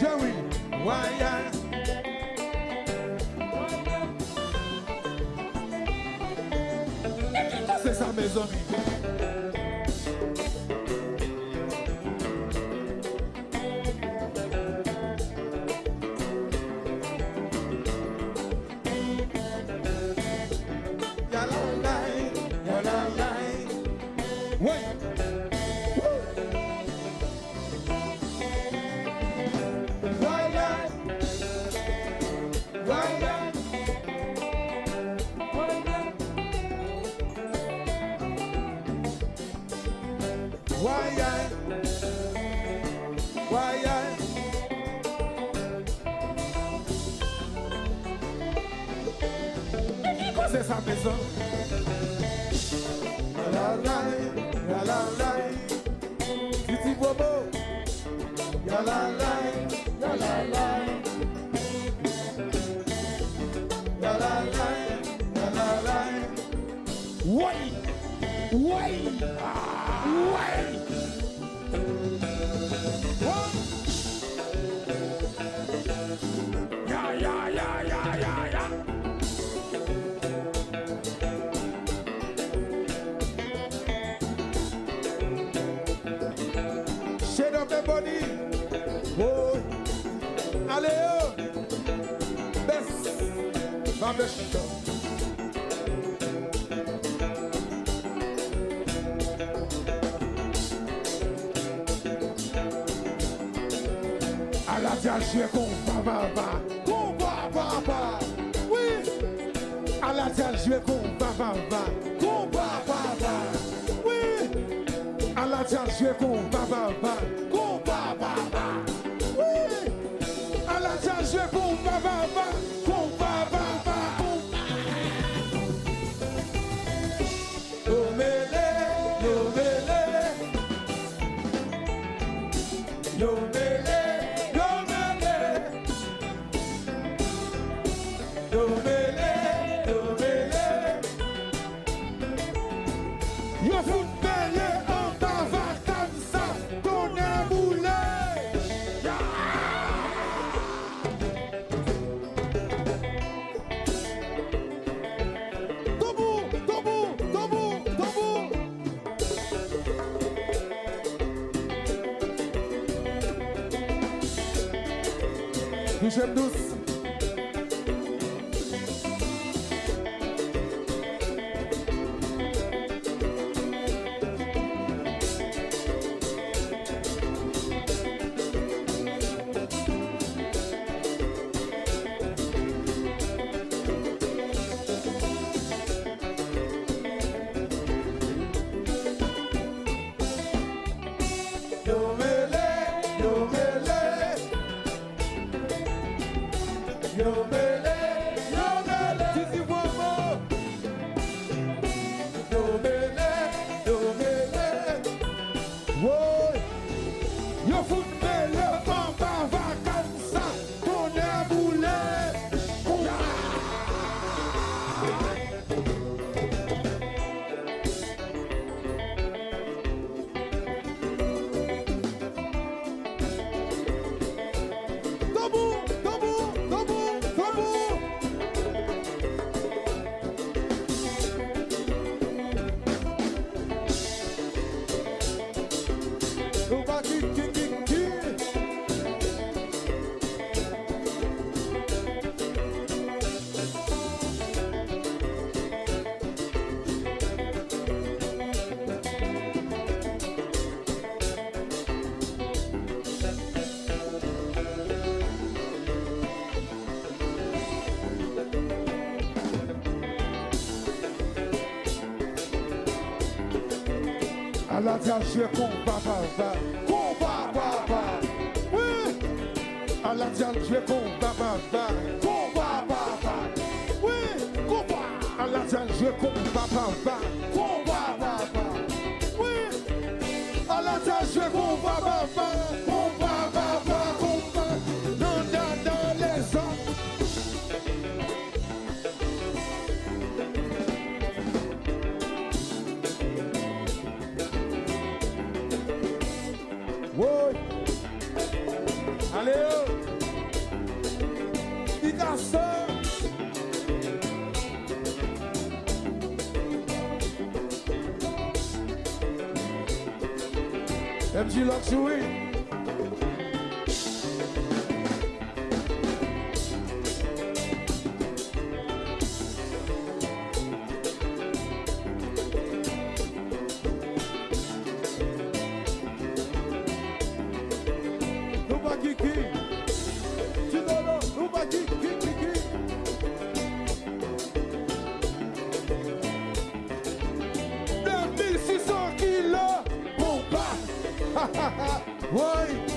Jerry, c'est ça mes amis. C'est sa maison. Titi Bobo. Shade up the body. Oh. Allez, oh. Best. Aladia joué con papa. Oui. Aladia joué con papa. Oui. Aladia joué con papa. Oui. Aladia joué con papa. J'aime douce. Aladia joué con papa. Oui. Aladia joué con papa. Oui. Aladia joué con papa. Oui. la salle, je combat, combat, dans les hommes. Oui. Allez, Picasso. MG Luxury. Why?